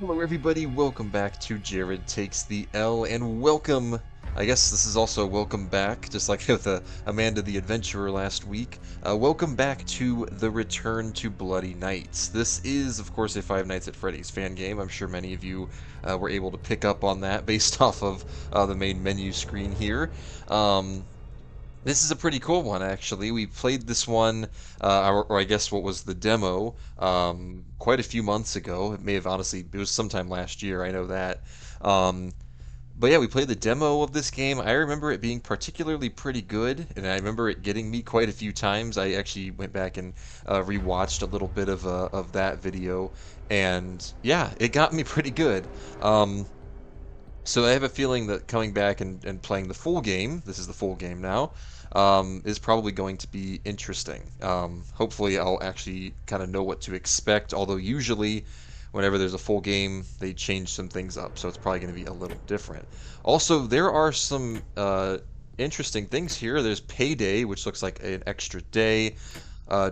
Hello, everybody. Welcome back to Jared Takes the L, and welcome. I guess this is also welcome back, just like with Amanda the Adventurer last week. Welcome back to the Return to Bloody Nights. This is, of course, a Five Nights at Freddy's fan game. I'm sure many of you were able to pick up on that based off of the main menu screen here. Um, this is a pretty cool one, actually. We played this one, or I guess what was the demo, quite a few months ago. It may have honestly, it was sometime last year, I know that. Um, but yeah, we played the demo of this game. I remember it being particularly pretty good, and I remember it getting me quite a few times. I actually went back and rewatched a little bit of that video, and yeah, it got me pretty good. Um, so I have a feeling that coming back and playing the full game, this is the full game now, is probably going to be interesting. Hopefully I'll actually kind of know what to expect, although usually whenever there's a full game, they change some things up, so it's probably going to be a little different. Also, there are some interesting things here. There's Payday, which looks like an extra day,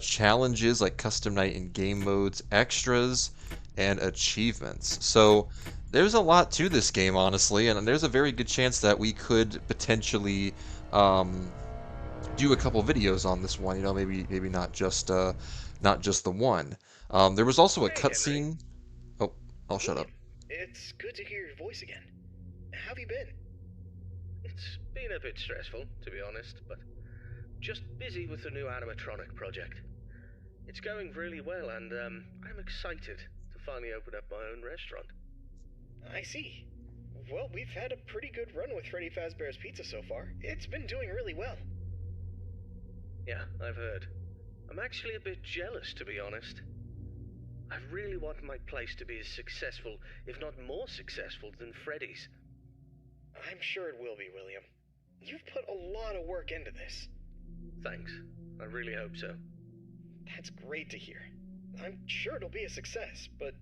challenges like custom night and game modes, extras, and achievements. So there's a lot to this game, honestly, and there's a very good chance that we could potentially um, do a couple videos on this one. You know, maybe not just the one. There was also a Hey, Henry. cutscene. Oh, I'll shut up. William, it's good to hear your voice again. How have you been? It's been a bit stressful, to be honest, but just busy with the new animatronic project. It's going really well, and I'm excited to finally open up my own restaurant. I see. Well, we've had a pretty good run with Freddy Fazbear's Pizza so far. It's been doing really well. Yeah, I've heard. I'm actually a bit jealous, to be honest. I really want my place to be as successful, if not more successful, than Freddy's. I'm sure it will be, William. You've put a lot of work into this. Thanks. I really hope so. That's great to hear. I'm sure it'll be a success, but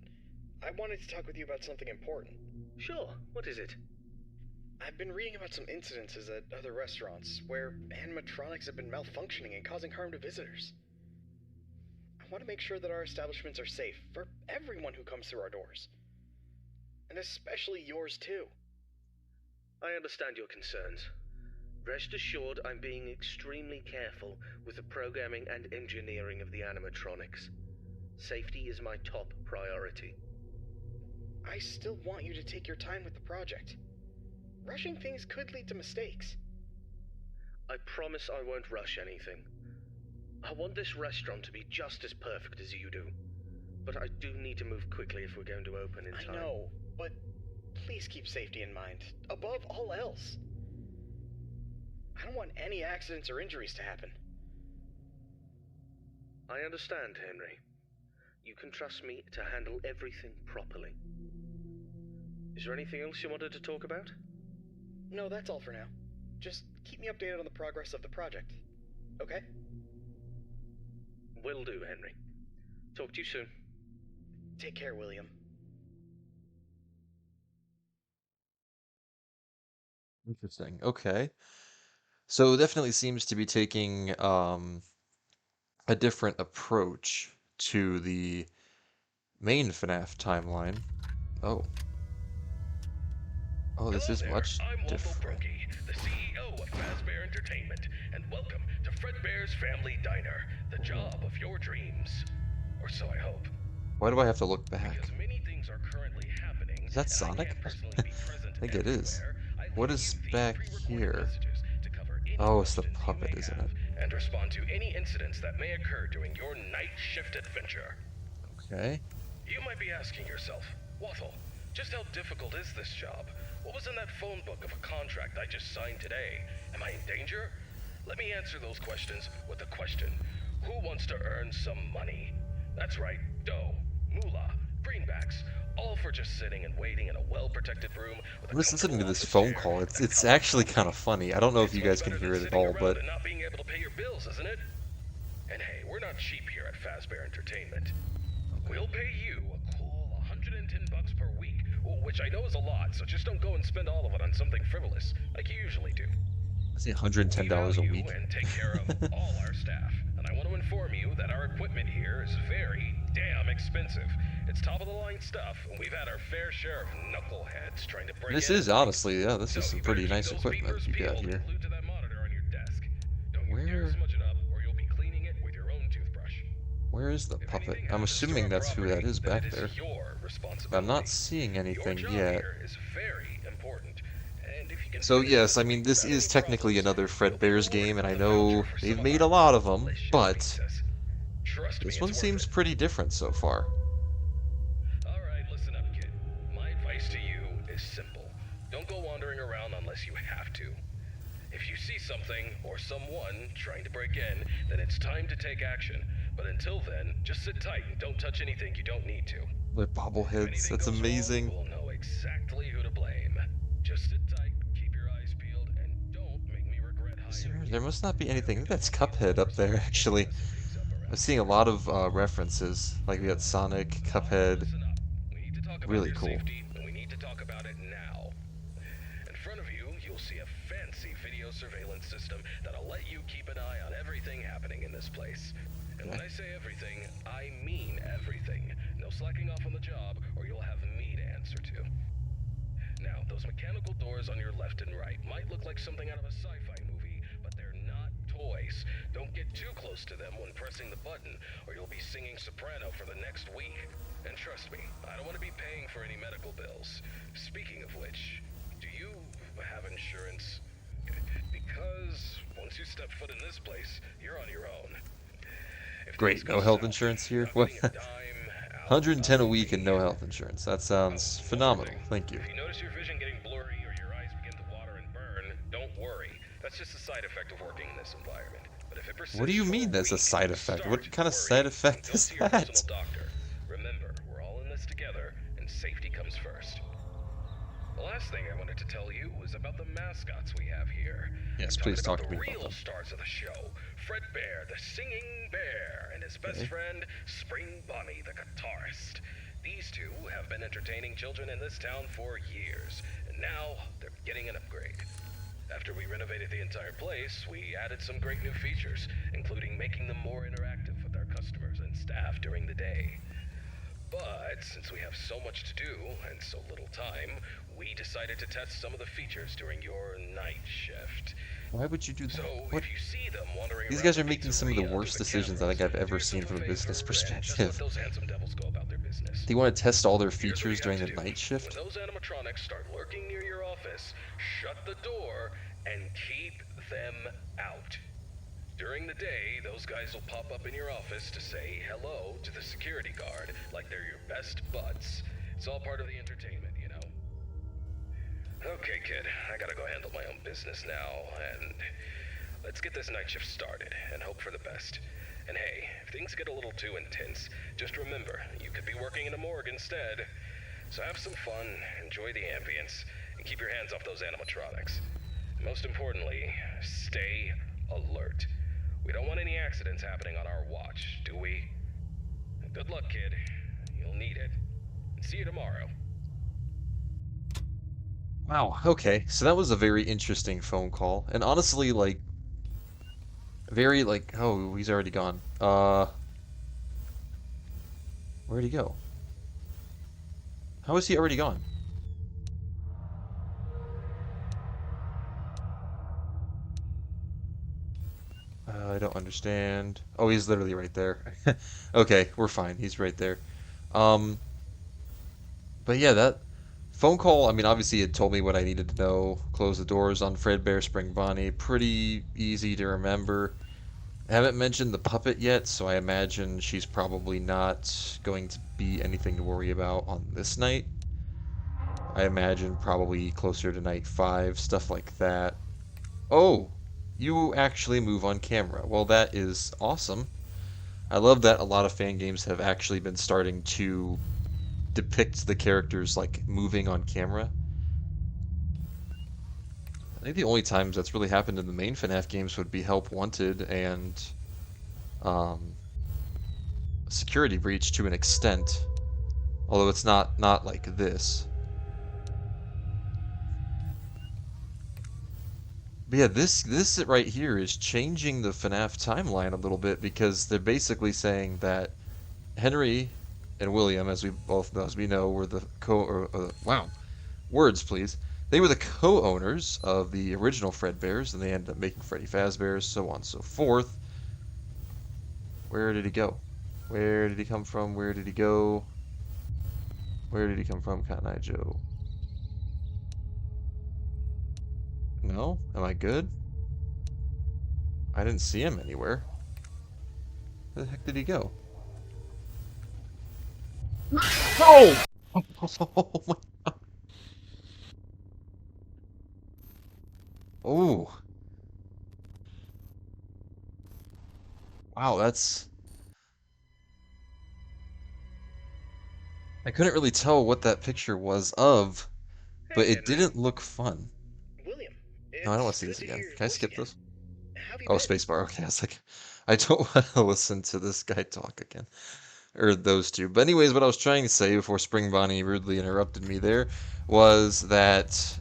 I wanted to talk with you about something important. Sure. What is it? I've been reading about some incidences at other restaurants where animatronics have been malfunctioning and causing harm to visitors. I want to make sure that our establishments are safe for everyone who comes through our doors. And especially yours, too. I understand your concerns. Rest assured, I'm being extremely careful with the programming and engineering of the animatronics. Safety is my top priority. I still want you to take your time with the project. Rushing things could lead to mistakes. I promise I won't rush anything. I want this restaurant to be just as perfect as you do. But I do need to move quickly if we're going to open in time. I know, but please keep safety in mind, above all else. I don't want any accidents or injuries to happen. I understand, Henry. You can trust me to handle everything properly. Is there anything else you wanted to talk about? No, that's all for now. Just keep me updated on the progress of the project. Okay? Will do, Henry. Talk to you soon. Take care, William. Interesting. Okay. So it definitely seems to be taking a different approach to the main FNAF timeline. Oh. Oh, this Hello is there, much I'm Waffle different. Brokey, the CEO of Fazbear Entertainment, and welcome to Fredbear's Family Diner, the job of your dreams. Or so I hope. Why do I have to look back? Because many things are currently happening, Is that and I Sonic? can't personally be present I think it is. everywhere, I What leave is you these back pre-recorded here? messages to cover any Oh, it's the questions you puppet, may isn't have, it? and respond to any incidents that may occur during your night shift adventure. Okay. You might be asking yourself, Waffle, just how difficult is this job? What was in that phone book of a contract I just signed today? Am I in danger? Let me answer those questions with a question. Who wants to earn some money? That's right, dough, moolah, greenbacks, all for just sitting and waiting in a well-protected room with I'm a just listening comfortable to this office phone chair call. and a It's cup of actually kind coffee. of funny. I don't know if It's you much guys can better than hear it at sitting all, around but and not being able to pay your bills, isn't it? And hey, we're not cheap here at Fazbear Entertainment. We'll pay you a cool 110 bucks per week, which I know is a lot, so just don't go and spend all of it on something frivolous, like you usually do. I say We $110 a value week. and take care of all our staff, and I want to inform you that our equipment here is very, damn expensive. It's top of the line stuff, and we've had our fair share of knuckleheads trying to break This in is at night. honestly, yeah, this So is some you better pretty keep nice those equipment beepers you got peeled here. and glued to that monitor on your desk. Don't you dare Where, smudge it up, or you'll be cleaning it with your own toothbrush. where is the If puppet? anything I'm happens to assuming our that's who property, that is then it back is there. your But I'm not responsibility. seeing Your anything job yet. here is very important, and if you can So finish yes, this I mean, week this without is any technically problems, another you'll be Fredbear's rewarded game, and I with a voucher know for they've some of made our a lot of them, delicious but pizzas. Trust me, this it's one worth seems it. pretty different so far. Alright, listen up, kid. My advice to you is simple. Don't go wandering around unless you have to. If you see something, or someone, trying to break in, then it's time to take action. But until then, just sit tight and don't touch anything you don't need to. With If bobbleheads, anything that's goes amazing. wrong, we'll know exactly who to blame. Just sit tight, keep your eyes peeled, and don't make me regret hiring There you. must not be anything. I think that's Don't be Cuphead up there, alarms, actually. messing things up I'm around seeing a here. lot of references. Like we got Sonic, Alright, Cuphead. listen up. We need to talk about Really your cool. safety, and we need to talk about it now. In front of you, you'll see a fancy video surveillance system that'll let you keep an eye on everything happening in this place. And when I say everything, I mean everything. No slacking off on the job, or you'll have me to answer to. Now, those mechanical doors on your left and right might look like something out of a sci-fi movie, but they're not toys. Don't get too close to them when pressing the button, or you'll be singing soprano for the next week. And trust me, I don't want to be paying for any medical bills. Speaking of which, do you have insurance? Because once you step foot in this place, you're on your own. If things Great, go no health south, insurance here. you're not getting a dime out 110 a of week and me. no health insurance. That sounds One more phenomenal. thing. Thank you. If you notice your vision getting blurry or your eyes begin to water and burn, don't worry. That's just a side effect of working in this environment. But if it persists What do you for mean that's a week, side effect? start What kind of worrying side and effect go is see your that? personal doctor. Remember, we're all in this together, and safety comes first. The last thing I wanted to tell you was about the mascots we have here. Yes, I'm please talking talk to about me the about real them. stars of the show. Fredbear, the singing bear, and his best Okay. friend, Spring Bonnie, the guitarist. These two have been entertaining children in this town for years, and now they're getting an upgrade. After we renovated the entire place, we added some great new features, including making them more interactive with our customers and staff during the day. But since we have so much to do and so little time, we decided to test some of the features during your night shift. Why would you do that? So What? if you see them wandering These around guys the are making some of the pizzeria worst through decisions I think I've cameras, ever do seen yourself from a favor business and just let perspective. those handsome devils go about their business. They want to test all their Here's what features you during have the to do. night shift? When those animatronics start lurking near your office, shut the door and keep them out. During the day, those guys will pop up in your office to say hello to the security guard like they're your best buds. It's all part of the entertainment, you know. Okay, kid, I gotta go handle my own business now, and let's get this night shift started and hope for the best. And hey, if things get a little too intense, just remember, you could be working in a morgue instead. So have some fun, enjoy the ambience, and keep your hands off those animatronics. And most importantly, stay alert. We don't want any accidents happening on our watch, do we? Good luck, kid. You'll need it. See you tomorrow. Wow, okay. So that was a very interesting phone call. And honestly, like, very, like, oh, he's already gone. Where'd he go? How is he already gone? I don't understand. Oh, he's literally right there. Okay, we're fine. He's right there. Um, but yeah, that phone call, I mean, obviously it told me what I needed to know. Close the doors on Fredbear Spring Bonnie. Pretty easy to remember. I haven't mentioned the puppet yet, so I imagine she's probably not going to be anything to worry about on this night. I imagine probably closer to night 5, stuff like that. Oh, you actually move on camera. Well, that is awesome. I love that a lot of fan games have actually been starting to depict the characters like moving on camera. I think the only times that's really happened in the main FNAF games would be Help Wanted and um, Security Breach to an extent, although it's not like this. But yeah, this right here is changing the FNAF timeline a little bit because they're basically saying that Henry and William, as we both know, as we know, were the wow, words please. They were the co-owners of the original Fredbear's, and they ended up making Freddy Fazbear's, so on and so forth. Where did he go? Where did he come from? Where did he go? Where did he come from, Cotton Eye Joe? No? Am I good? I didn't see him anywhere. Where the heck did he go? Oh! Oh my god. Oh. Wow, that's... I couldn't really tell what that picture was of, but Hey, it Henry. didn't look fun. William, No, I don't want it's to see good this to again. hear your Can I voice skip again. this? How have you Oh, been? spacebar. Okay, I was like, I don't want to listen to this guy talk again. Or those two. But anyways, what I was trying to say before Spring Bonnie rudely interrupted me there was that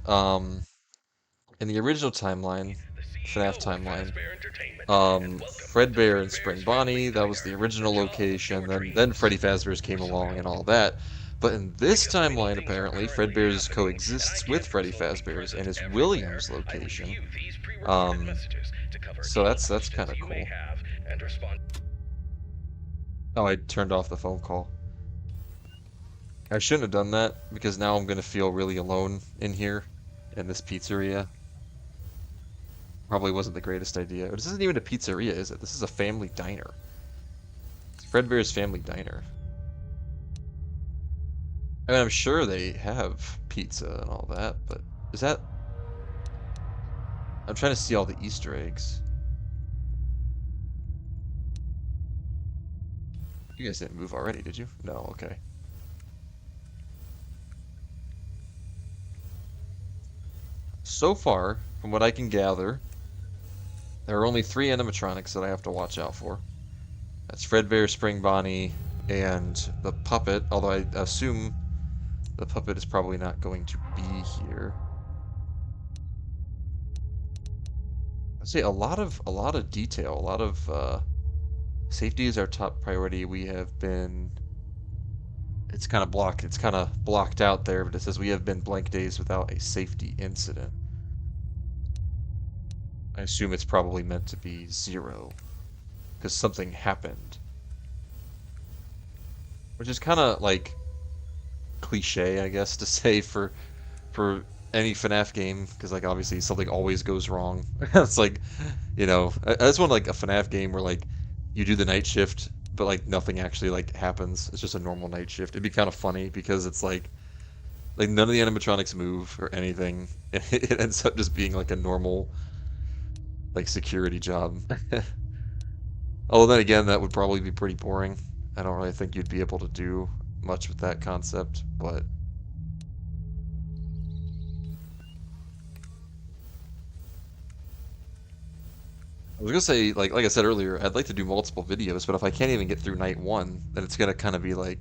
in the original timeline, The FNAF CEO of timeline, Fazbear Entertainment, and welcome to Fredbear and Spring Fredbear's Friendly Bonnie, that was the Diner, the original job of location. your Then dreams. Freddy Fazbear's came Or so I along and hope. all that. But in this Because many timeline, things are apparently, currently Fredbear's happening, and I coexists with can't Freddy consult the Fazbear's and present is everywhere. William's I location. review these pre-recorded Um, messages to cover so any that's kind questions of you may cool. have and respond. Oh, I turned off the phone call. I shouldn't have done that because now I'm gonna feel really alone in here in this pizzeria. Probably wasn't the greatest idea. This isn't even a pizzeria, is it? This is a family diner. It's Fredbear's Family Diner. I mean, I'm sure they have pizza and all that, but is that... I'm trying to see all the Easter eggs. You guys didn't move already, did you? No, okay. So far, from what I can gather, there are only 3 animatronics that I have to watch out for. That's Fredbear, Spring Bonnie, and the puppet, although I assume the puppet is probably not going to be here. I'd say a lot of detail, a lot of safety is our top priority. We have been it's kind of blocked out there, but it says we have been blank days without a safety incident. I assume it's probably meant to be 0 because something happened. Which is kind of like cliche, I guess, to say for any FNAF game, because like obviously something always goes wrong. It's like, you know, I just want like a FNAF game where like you do the night shift, but like nothing actually like happens. It's just a normal night shift. It'd be kind of funny because it's like none of the animatronics move or anything. It ends up just being like a normal like security job. Although then again, that would probably be pretty boring. I don't really think you'd be able to do much with that concept, but I was gonna say, like I said earlier, I'd like to do multiple videos, but if I can't even get through night 1, then it's gonna kind of be like,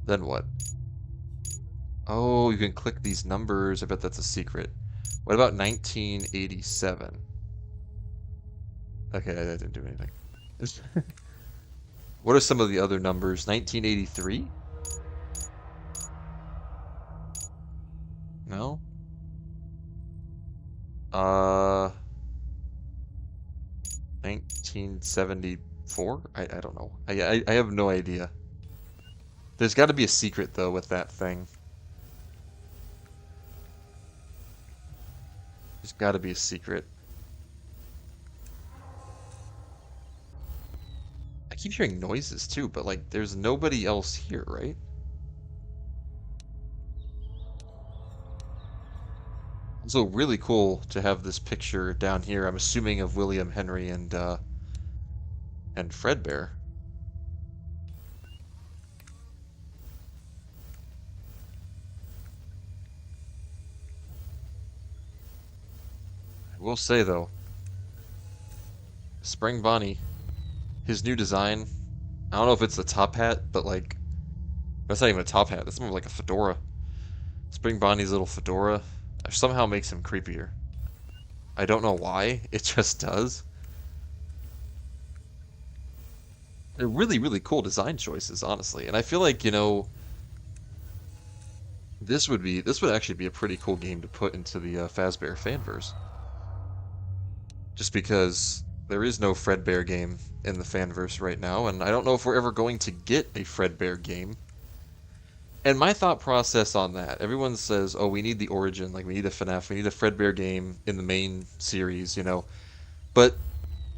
then what? Oh, you can click these numbers. I bet that's a secret. What about 1987? Okay, that didn't do anything. What are some of the other numbers? 1983? No? Uh, 1974? I don't know. I have no idea. There's got to be a secret though with that thing. There's got to be a secret. I keep hearing noises too, but like there's nobody else here, right? Also really cool to have this picture down here. I'm assuming of William Henry and Fredbear. I will say though, Spring Bonnie, his new design, I don't know if it's the top hat, but like that's not even a top hat. That's more like a fedora. Spring Bonnie's little fedora somehow makes him creepier. I don't know why, it just does. they're really, really cool design choices, honestly. And I feel like, this would actually be a pretty cool game to put into the Fazbear Fanverse. Just because there is no Fredbear game in the Fanverse right now, and I don't know if we're ever going to get a Fredbear game. And my thought process on that, everyone says, oh, we need the origin, like we need a FNAF, we need a Fredbear game in the main series. But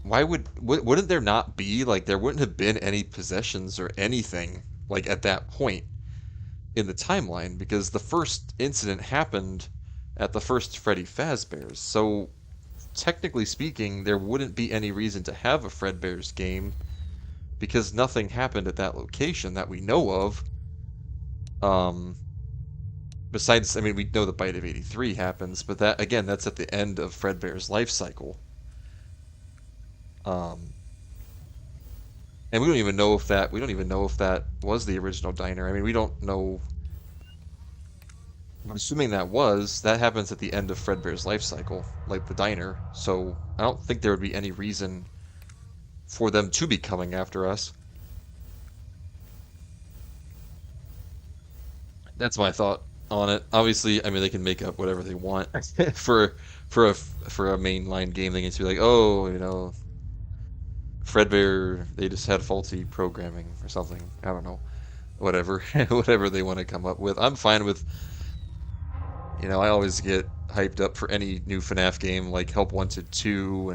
wouldn't there not be, like, there wouldn't have been any possessions or anything, like, at that point in the timeline, because the first incident happened at the first Freddy Fazbear's. So, technically speaking, there wouldn't be any reason to have a Fredbear's game, because nothing happened at that location that we know of. Um, Besides, I mean, we know the Bite of 83 happens, but that, again, that's at the end of Fredbear's life cycle. Um, and we don't even know if that was the original diner. I mean, we don't know. I'm assuming that happens at the end of Fredbear's life cycle, like the diner. So I don't think there would be any reason for them to be coming after us. That's my thought on it. Obviously, I mean, they can make up whatever they want for for a mainline game. They can just be like, oh, Fredbear, they just had faulty programming or something. I don't know. Whatever, whatever they want to come up with. I'm fine with. I always get hyped up for any new FNAF game, like Help Wanted 2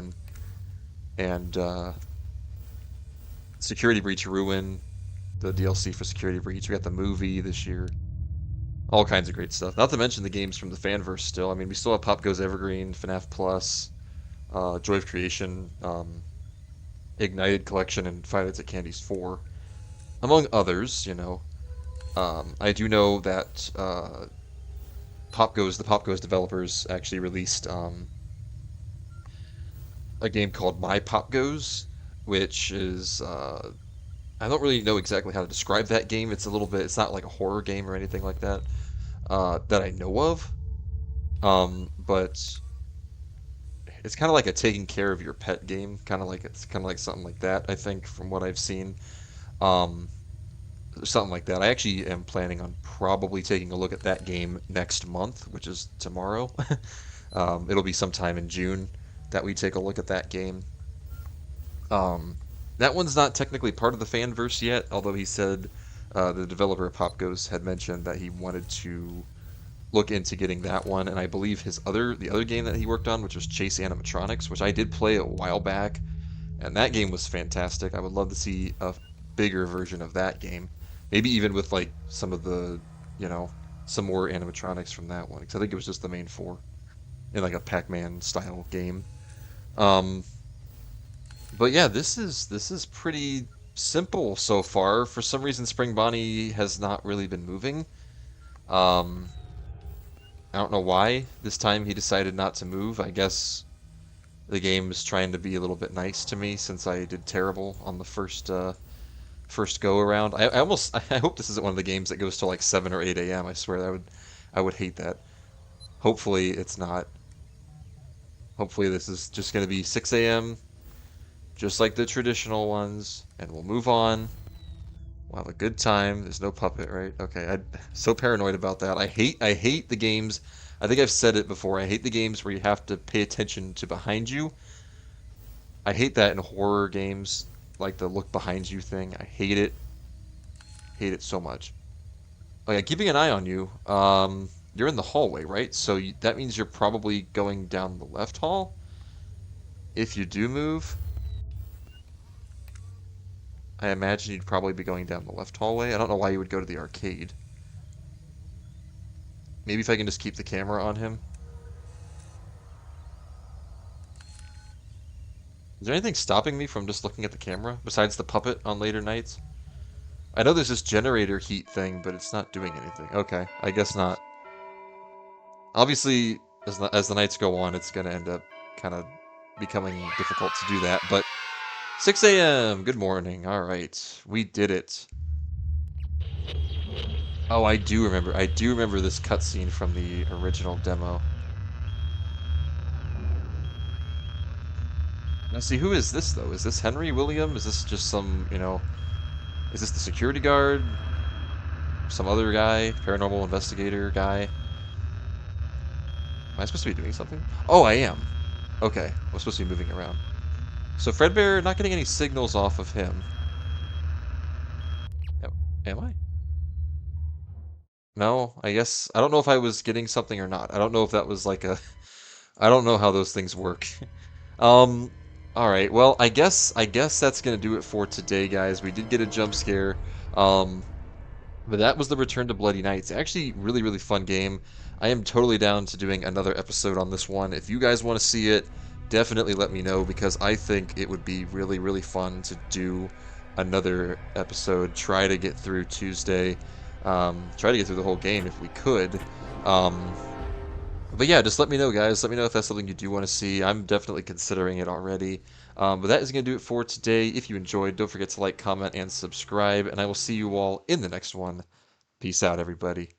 and Security Breach Ruin, the DLC for Security Breach. We got the movie this year. All kinds of great stuff. Not to mention the games from the Fanverse still. I mean, we still have Pop Goes Evergreen, FNAF Plus, Joy of Creation, Ignited Collection, and Five Nights at Candy's 4, among others. I do know that the Pop Goes developers actually released a game called My Pop Goes, which is I don't really know exactly how to describe that game. It's not like a horror game or anything like that that I know of. But it's kind of like a taking care of your pet game, it's kind of like something like that. I think from what I've seen, um, something like that. I actually am planning on probably taking a look at that game next month, which is tomorrow. It'll be sometime in June that we take a look at that game. Um, that one's not technically part of the Fanverse yet, although he said the developer of Pop Goes had mentioned that he wanted to look into getting that one, and I believe the other game that he worked on, which was Chase Animatronics, which I did play a while back, and that game was fantastic. I would love to see a bigger version of that game, maybe even with like some of the, you know, some more animatronics from that one, because I think it was just the main four in like a Pac-Man style game. Um, but yeah, this is pretty simple so far. For some reason, Spring Bonnie has not really been moving. Um, I don't know why this time he decided not to move. I guess the game's trying to be a little bit nice to me since I did terrible on the first go around. I hope this isn't one of the games that goes till like 7 or 8 a.m. I swear I would hate that. Hopefully it's not. Hopefully this is just going to be 6 a.m. just like the traditional ones, and we'll move on. We'll have a good time. There's no puppet, right? Okay, I'm so paranoid about that. I hate the games. I think I've said it before. I hate the games where you have to pay attention to behind you. I hate that in horror games, like the look behind you thing. I hate it. Hate it so much. Oh yeah, keeping an eye on you. You're in the hallway, right? So that means you're probably going down the left hall. If you do move, I imagine you'd probably be going down the left hallway. I don't know why you would go to the arcade. Maybe if I can just keep the camera on him. Is there anything stopping me from just looking at the camera besides the puppet on later nights? I know there's this generator heat thing, but it's not doing anything. Okay, I guess not. Obviously, as the nights go on, it's going to end up kind of becoming difficult to do that, but 6 a.m. Good morning. All right, we did it. Oh, I do remember. I do remember this cutscene from the original demo. Now, see, who is this, though? Is this Henry William? Is this just some, is this the security guard? Some other guy? Paranormal investigator guy? Am I supposed to be doing something? Oh, I am. Okay, I'm supposed to be moving around. So Fredbear, not getting any signals off of him. Am I? No, I guess, I don't know if I was getting something or not. I don't know if that was like a, I don't know how those things work. Um, alright, well, I guess that's gonna do it for today, guys. We did get a jump scare. Um, but that was the Return to Bloody Nights. Actually, really, really fun game. I am totally down to doing another episode on this one. If you guys want to see it, definitely let me know, because I think it would be really, really fun to do another episode. Try to get through Tuesday. Try to get through the whole game if we could. Um, but yeah, just let me know, guys. Let me know if that's something you do want to see. I'm definitely considering it already. But that is going to do it for today. If you enjoyed, don't forget to like, comment, and subscribe. And I will see you all in the next one. Peace out, everybody.